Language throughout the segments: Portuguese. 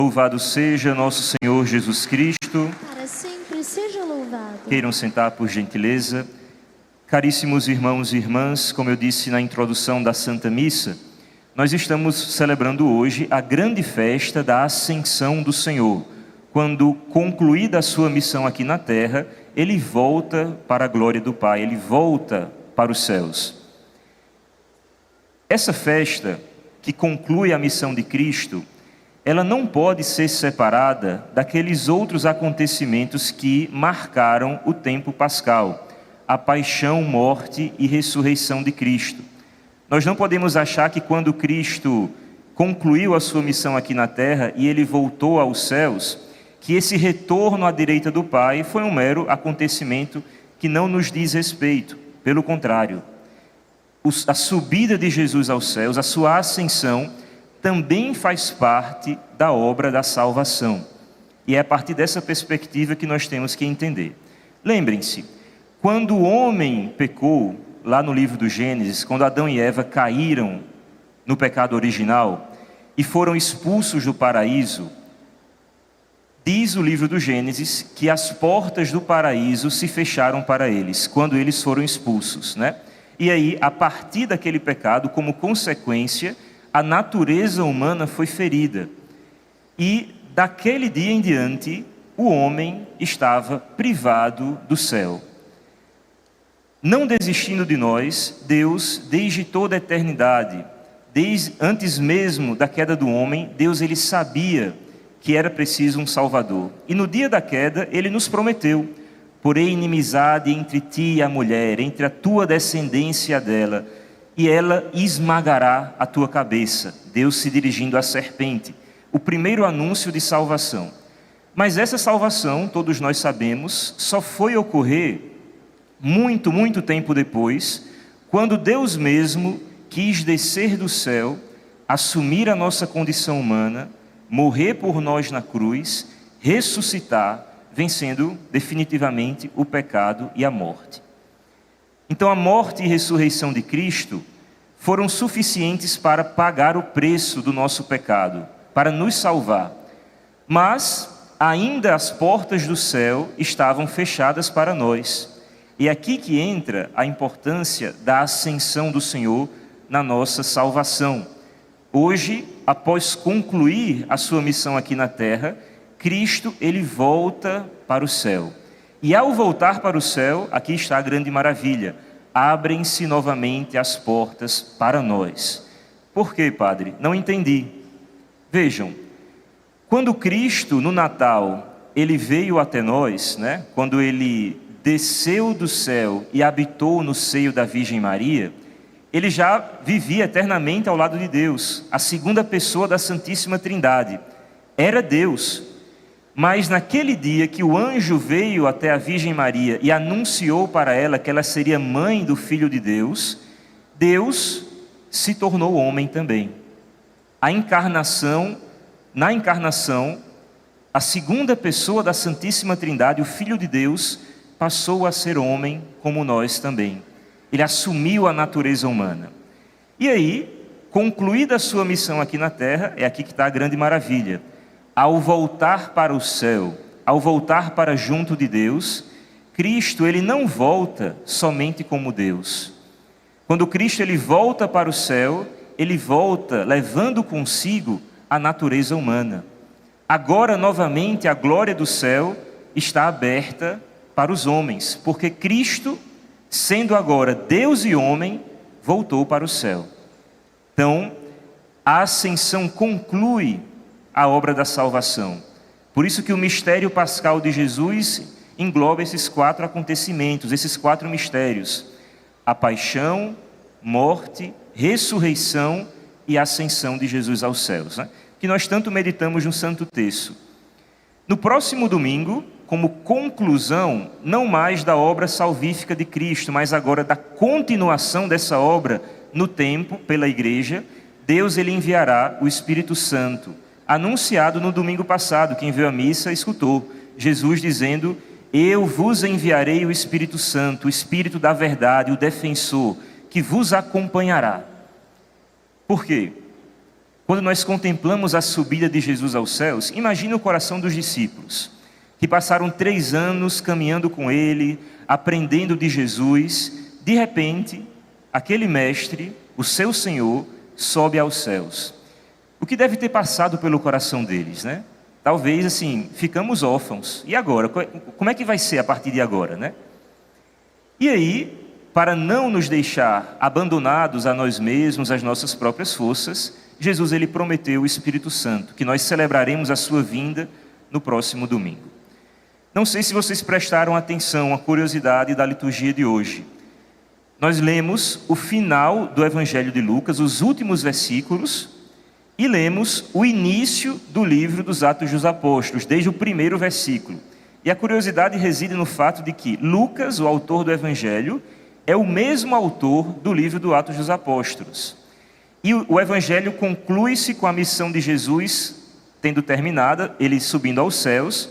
Louvado seja nosso Senhor Jesus Cristo. Para sempre seja louvado. Queiram sentar por gentileza. Caríssimos irmãos e irmãs, como eu disse na introdução da Santa Missa, nós estamos celebrando hoje a grande festa da Ascensão do Senhor. Quando concluída a sua missão aqui na terra, Ele volta para a glória do Pai, Ele volta para os céus. Essa festa, que conclui a missão de Cristo, ela não pode ser separada daqueles outros acontecimentos que marcaram o tempo pascal, a paixão, morte e ressurreição de Cristo. Nós não podemos achar que quando Cristo concluiu a sua missão aqui na terra e Ele voltou aos céus, que esse retorno à direita do Pai foi um mero acontecimento que não nos diz respeito. Pelo contrário, a subida de Jesus aos céus, a sua ascensão, também faz parte da obra da salvação. E é a partir dessa perspectiva que nós temos que entender. Lembrem-se, quando o homem pecou, lá no livro do Gênesis, quando Adão e Eva caíram no pecado original e foram expulsos do paraíso, diz o livro do Gênesis que as portas do paraíso se fecharam para eles, quando eles foram expulsos, né? E aí, a partir daquele pecado, como consequência, a natureza humana foi ferida. E daquele dia em diante, o homem estava privado do céu. Não desistindo de nós, Deus, desde toda a eternidade, desde antes mesmo da queda do homem, Deus ele sabia que era preciso um Salvador. E no dia da queda, Ele nos prometeu: porém inimizade entre ti e a mulher, entre a tua descendência e a dela, e ela esmagará a tua cabeça. Deus se dirigindo à serpente. O primeiro anúncio de salvação. Mas essa salvação, todos nós sabemos, só foi ocorrer muito tempo depois, quando Deus mesmo quis descer do céu, assumir a nossa condição humana, morrer por nós na cruz, ressuscitar, vencendo definitivamente o pecado e a morte. Então a morte e ressurreição de Cristo foram suficientes para pagar o preço do nosso pecado, para nos salvar. Mas ainda as portas do céu estavam fechadas para nós. E é aqui que entra a importância da ascensão do Senhor na nossa salvação. Hoje, após concluir a sua missão aqui na terra, Cristo, ele volta para o céu. E ao voltar para o céu, aqui está a grande maravilha: abrem-se novamente as portas para nós. Por quê, Padre? Não entendi. Vejam, quando Cristo, no Natal, ele veio até nós, né? Quando ele desceu do céu e habitou no seio da Virgem Maria, ele já vivia eternamente ao lado de Deus, a segunda pessoa da Santíssima Trindade. Era Deus. Mas naquele dia que o anjo veio até a Virgem Maria e anunciou para ela que ela seria mãe do Filho de Deus, Deus se tornou homem também. Na encarnação, a segunda pessoa da Santíssima Trindade, o Filho de Deus, passou a ser homem como nós também. Ele assumiu a natureza humana. E aí, concluída a sua missão aqui na terra, é aqui que está a grande maravilha. Ao voltar para o céu, ao voltar para junto de Deus, Cristo ele não volta somente como Deus. Quando Cristo ele volta para o céu, ele volta levando consigo a natureza humana. Agora, novamente, a glória do céu está aberta para os homens, porque Cristo, sendo agora Deus e homem, voltou para o céu. Então, a ascensão conclui a obra da salvação. Por isso que o mistério pascal de Jesus engloba esses 4 acontecimentos, esses 4 mistérios: a paixão, morte, ressurreição e ascensão de Jesus aos céus, né? Que nós tanto meditamos no Santo Terço. No próximo domingo, como conclusão, não mais da obra salvífica de Cristo, mas agora da continuação dessa obra no tempo, pela igreja, Deus ele enviará o Espírito Santo, anunciado no domingo passado. Quem viu a missa escutou Jesus dizendo: eu vos enviarei o Espírito Santo, o Espírito da verdade, o defensor, que vos acompanhará. Por quê? Quando nós contemplamos a subida de Jesus aos céus, imagine o coração dos discípulos, que passaram 3 anos caminhando com Ele, aprendendo de Jesus. De repente, aquele mestre, o seu Senhor, sobe aos céus. O que deve ter passado pelo coração deles, né? Talvez assim, ficamos órfãos. E agora? Como é que vai ser a partir de agora, né? E aí, para não nos deixar abandonados a nós mesmos, às nossas próprias forças, Jesus ele prometeu o Espírito Santo, que nós celebraremos a sua vinda no próximo domingo. Não sei se vocês prestaram atenção à curiosidade da liturgia de hoje. Nós lemos o final do Evangelho de Lucas, os últimos versículos, e lemos o início do livro dos Atos dos Apóstolos, desde o primeiro versículo. E a curiosidade reside no fato de que Lucas, o autor do Evangelho, é o mesmo autor do livro dos Atos dos Apóstolos. E o Evangelho conclui-se com a missão de Jesus tendo terminada, ele subindo aos céus,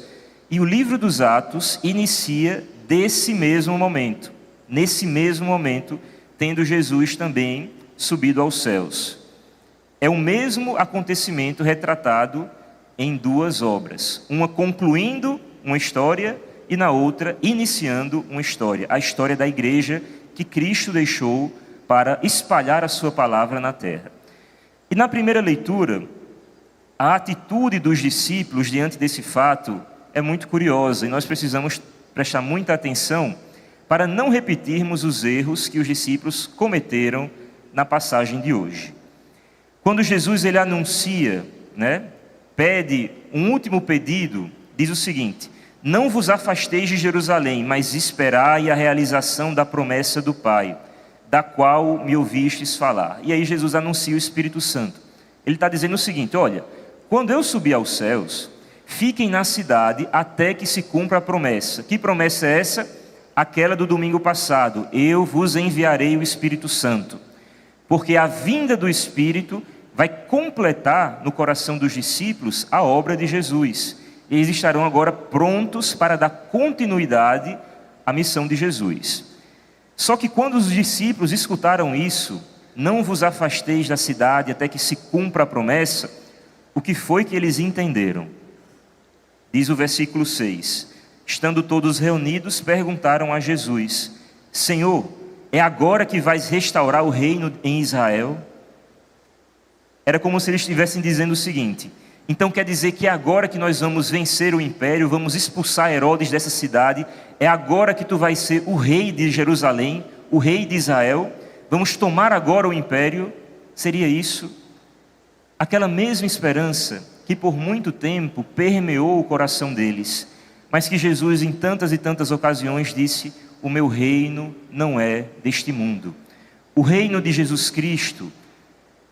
e o livro dos Atos inicia desse mesmo momento. Nesse mesmo momento, tendo Jesus também subido aos céus. É o mesmo acontecimento retratado em 2 obras. Uma concluindo uma história e na outra iniciando uma história. A história da igreja que Cristo deixou para espalhar a sua palavra na terra. E na primeira leitura, a atitude dos discípulos diante desse fato é muito curiosa. E nós precisamos prestar muita atenção para não repetirmos os erros que os discípulos cometeram na passagem de hoje. Quando Jesus ele anuncia, pede um último pedido, diz o seguinte: não vos afasteis de Jerusalém, mas esperai a realização da promessa do Pai, da qual me ouvistes falar. E aí Jesus anuncia o Espírito Santo. Ele está dizendo o seguinte: olha, quando eu subir aos céus, fiquem na cidade até que se cumpra a promessa. Que promessa é essa? Aquela do domingo passado: eu vos enviarei o Espírito Santo. Porque a vinda do Espírito vai completar no coração dos discípulos a obra de Jesus. Eles estarão agora prontos para dar continuidade à missão de Jesus. Só que quando os discípulos escutaram isso, não vos afasteis da cidade até que se cumpra a promessa, o que foi que eles entenderam? Diz o versículo 6, estando todos reunidos, perguntaram a Jesus: Senhor, é agora que vais restaurar o reino em Israel? Era como se eles estivessem dizendo o seguinte: então quer dizer que é agora que nós vamos vencer o império, vamos expulsar Herodes dessa cidade, é agora que tu vais ser o rei de Jerusalém, o rei de Israel, vamos tomar agora o império? Seria isso? Aquela mesma esperança que por muito tempo permeou o coração deles, mas que Jesus em tantas e tantas ocasiões disse: o meu reino não é deste mundo. O reino de Jesus Cristo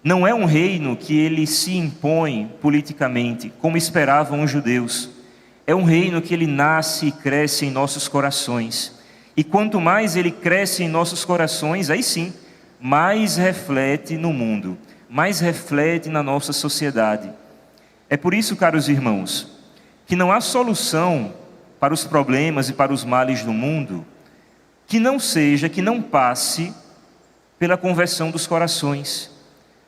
não é um reino que ele se impõe politicamente, como esperavam os judeus. É um reino que ele nasce e cresce em nossos corações. E quanto mais ele cresce em nossos corações, aí sim, mais reflete no mundo, mais reflete na nossa sociedade. É por isso, caros irmãos, que não há solução para os problemas e para os males do mundo que não passe pela conversão dos corações.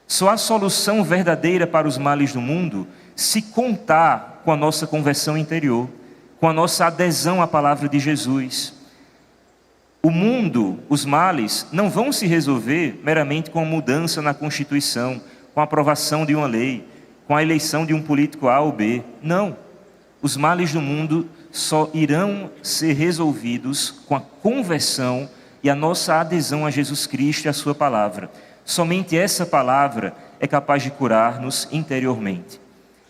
Só há solução verdadeira para os males do mundo se contar com a nossa conversão interior, com a nossa adesão à palavra de Jesus. O mundo, os males, não vão se resolver meramente com a mudança na Constituição, com a aprovação de uma lei, com a eleição de um político A ou B. Não. Os males do mundo só irão ser resolvidos com a conversão e a nossa adesão a Jesus Cristo e a sua palavra. Somente essa palavra é capaz de curar-nos interiormente.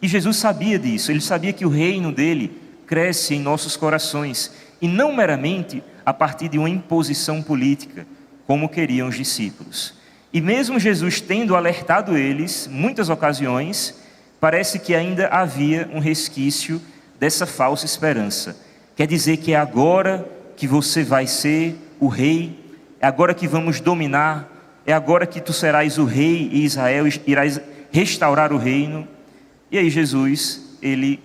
E Jesus sabia disso, ele sabia que o reino dele cresce em nossos corações, e não meramente a partir de uma imposição política, como queriam os discípulos. E mesmo Jesus tendo alertado eles, muitas ocasiões, parece que ainda havia um resquício dessa falsa esperança. Quer dizer que é agora que você vai ser o rei, é agora que vamos dominar, é agora que tu serás o rei e Israel irás restaurar o reino. E aí Jesus, ele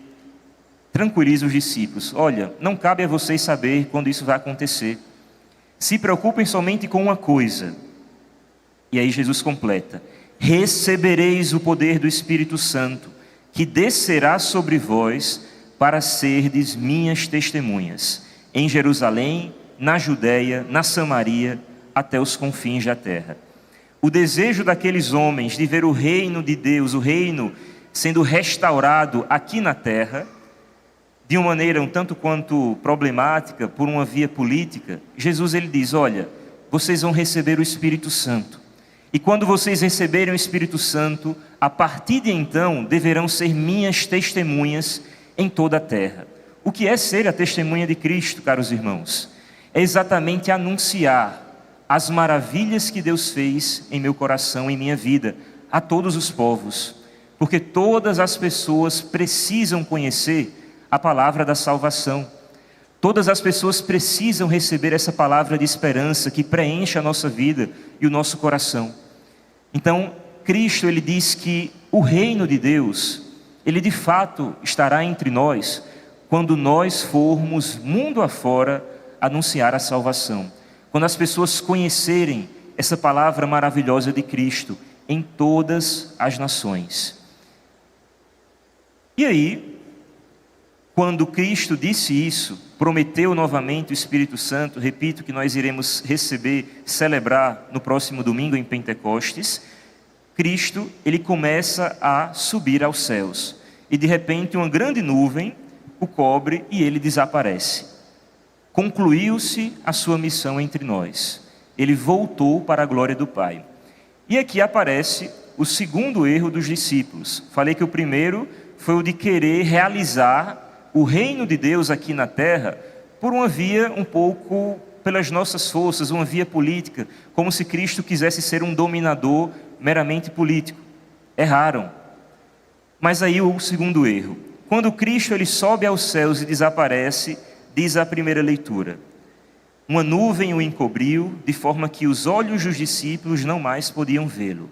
tranquiliza os discípulos: olha, não cabe a vocês saber quando isso vai acontecer. Se preocupem somente com uma coisa. E aí Jesus completa: recebereis o poder do Espírito Santo, que descerá sobre vós para serdes minhas testemunhas, em Jerusalém, na Judéia, na Samaria, até os confins da terra. O desejo daqueles homens de ver o reino de Deus, o reino sendo restaurado aqui na terra, de uma maneira um tanto quanto problemática, por uma via política, Jesus ele diz, olha, vocês vão receber o Espírito Santo. E quando vocês receberem o Espírito Santo, a partir de então, deverão ser minhas testemunhas em toda a terra. O que é ser a testemunha de Cristo, caros irmãos? É exatamente anunciar as maravilhas que Deus fez em meu coração, em minha vida, a todos os povos. Porque todas as pessoas precisam conhecer a palavra da salvação. Todas as pessoas precisam receber essa palavra de esperança que preenche a nossa vida e o nosso coração. Então, Cristo, ele diz que o reino de Deus, ele de fato estará entre nós quando nós formos mundo afora anunciar a salvação. Quando as pessoas conhecerem essa palavra maravilhosa de Cristo em todas as nações. E aí, quando Cristo disse isso, prometeu novamente o Espírito Santo, repito que nós iremos receber, celebrar no próximo domingo em Pentecostes, Cristo, ele começa a subir aos céus. E de repente uma grande nuvem o cobre e ele desaparece. Concluiu-se a sua missão entre nós. Ele voltou para a glória do Pai. E aqui aparece o segundo erro dos discípulos. Falei que o primeiro foi o de querer realizar o reino de Deus aqui na terra por uma via um pouco pelas nossas forças, uma via política, como se Cristo quisesse ser um dominador meramente político. Erraram. Mas aí o segundo erro. Quando Cristo ele sobe aos céus e desaparece, diz a primeira leitura, uma nuvem o encobriu, de forma que os olhos dos discípulos não mais podiam vê-lo.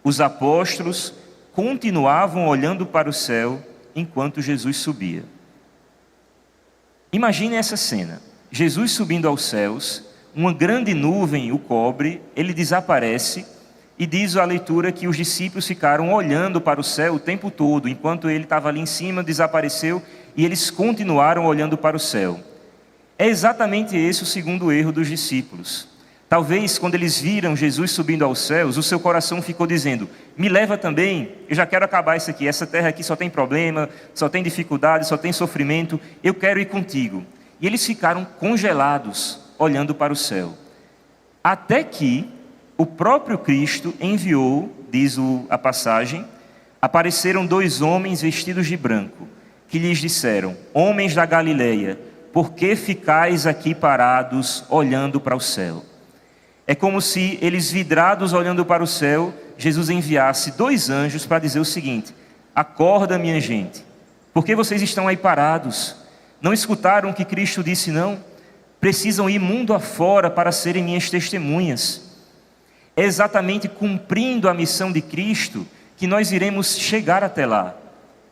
Os apóstolos continuavam olhando para o céu enquanto Jesus subia. Imagine essa cena, Jesus subindo aos céus, uma grande nuvem o cobre, ele desaparece e diz a leitura que os discípulos ficaram olhando para o céu o tempo todo, enquanto ele estava ali em cima, desapareceu e eles continuaram olhando para o céu. É exatamente esse o segundo erro dos discípulos. Talvez quando eles viram Jesus subindo aos céus, o seu coração ficou dizendo, me leva também, eu já quero acabar isso aqui, essa terra aqui só tem problema, só tem dificuldade, só tem sofrimento, eu quero ir contigo. E eles ficaram congelados, olhando para o céu. Até que o próprio Cristo enviou, diz a passagem, apareceram 2 homens vestidos de branco, que lhes disseram, homens da Galileia, por que ficais aqui parados, olhando para o céu? É como se eles vidrados olhando para o céu, Jesus enviasse 2 anjos para dizer o seguinte, acorda minha gente, por que vocês estão aí parados? Não escutaram o que Cristo disse não? Precisam ir mundo afora para serem minhas testemunhas. É exatamente cumprindo a missão de Cristo que nós iremos chegar até lá.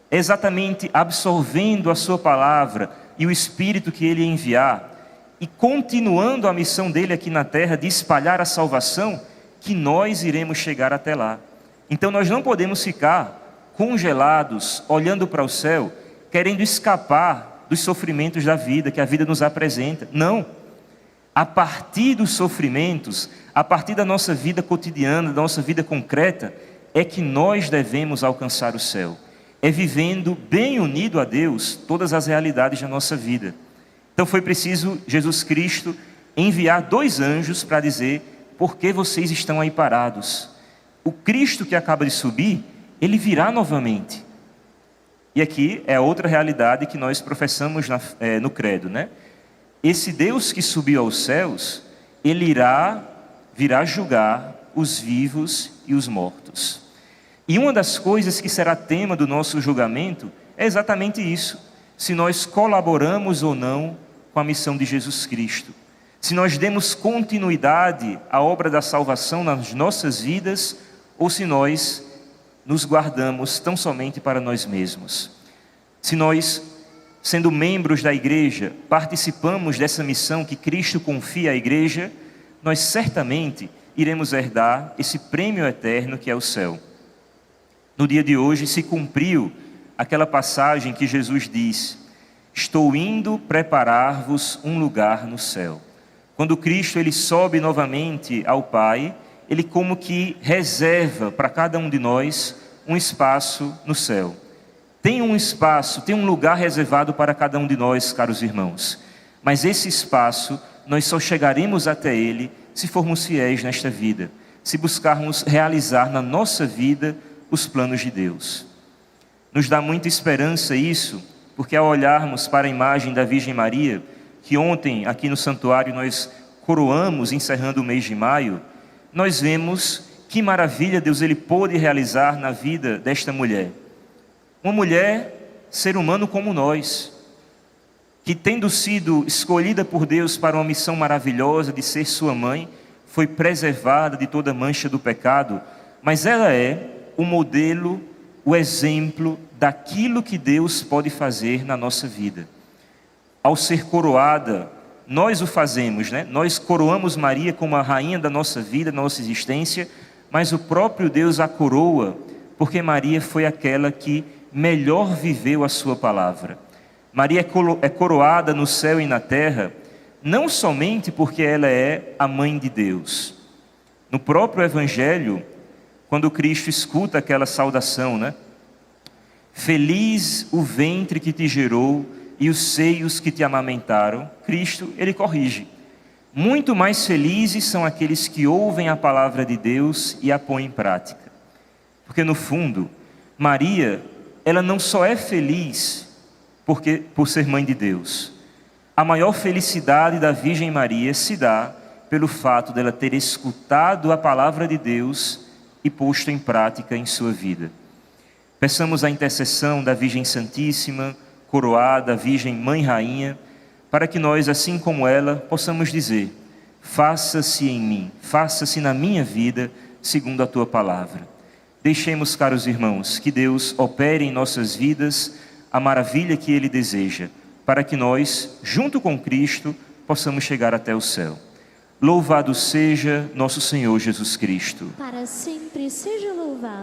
É exatamente absorvendo a sua palavra e o Espírito que Ele enviar e continuando a missão dele aqui na terra de espalhar a salvação, que nós iremos chegar até lá. Então nós não podemos ficar congelados, olhando para o céu, querendo escapar dos sofrimentos da vida, que a vida nos apresenta. Não. A partir dos sofrimentos, a partir da nossa vida cotidiana, da nossa vida concreta, é que nós devemos alcançar o céu. É vivendo bem unido a Deus todas as realidades da nossa vida. Então foi preciso Jesus Cristo enviar 2 anjos para dizer, por que vocês estão aí parados? O Cristo que acaba de subir, ele virá novamente. E aqui é outra realidade que nós professamos no credo, né? Esse Deus que subiu aos céus, ele virá julgar os vivos e os mortos. E uma das coisas que será tema do nosso julgamento é exatamente isso. Se nós colaboramos ou não com a missão de Jesus Cristo. Se nós demos continuidade à obra da salvação nas nossas vidas, ou se nós nos guardamos tão somente para nós mesmos. Se nós, sendo membros da igreja, participamos dessa missão que Cristo confia à igreja, nós certamente iremos herdar esse prêmio eterno que é o céu. No dia de hoje se cumpriu aquela passagem que Jesus diz: estou indo preparar-vos um lugar no céu. Quando Cristo ele sobe novamente ao Pai, ele como que reserva para cada um de nós um espaço no céu. Tem um espaço, tem um lugar reservado para cada um de nós, caros irmãos. Mas esse espaço, nós só chegaremos até ele se formos fiéis nesta vida, se buscarmos realizar na nossa vida os planos de Deus. Nos dá muita esperança isso, porque ao olharmos para a imagem da Virgem Maria, que ontem aqui no santuário nós coroamos encerrando o mês de maio, nós vemos que maravilha Deus ele pôde realizar na vida desta mulher. Uma mulher, ser humano como nós, que tendo sido escolhida por Deus para uma missão maravilhosa de ser sua mãe, foi preservada de toda mancha do pecado, mas ela é o modelo, o exemplo daquilo que Deus pode fazer na nossa vida. Ao ser coroada, nós o fazemos, né? Nós coroamos Maria como a rainha da nossa vida, da nossa existência, mas o próprio Deus a coroa, porque Maria foi aquela que melhor viveu a sua palavra. Maria é coroada no céu e na terra, não somente porque ela é a mãe de Deus. No próprio Evangelho, quando Cristo escuta aquela saudação, né? Feliz o ventre que te gerou e os seios que te amamentaram, Cristo, ele corrige. Muito mais felizes são aqueles que ouvem a palavra de Deus e a põem em prática. Porque no fundo, Maria, ela não só é feliz por ser mãe de Deus. A maior felicidade da Virgem Maria se dá pelo fato dela ter escutado a palavra de Deus e posto em prática em sua vida. Peçamos a intercessão da Virgem Santíssima, coroada, Virgem Mãe Rainha, para que nós, assim como ela, possamos dizer: faça-se em mim, faça-se na minha vida, segundo a tua palavra. Deixemos, caros irmãos, que Deus opere em nossas vidas a maravilha que Ele deseja, para que nós, junto com Cristo, possamos chegar até o céu. Louvado seja nosso Senhor Jesus Cristo. Para sempre seja louvado.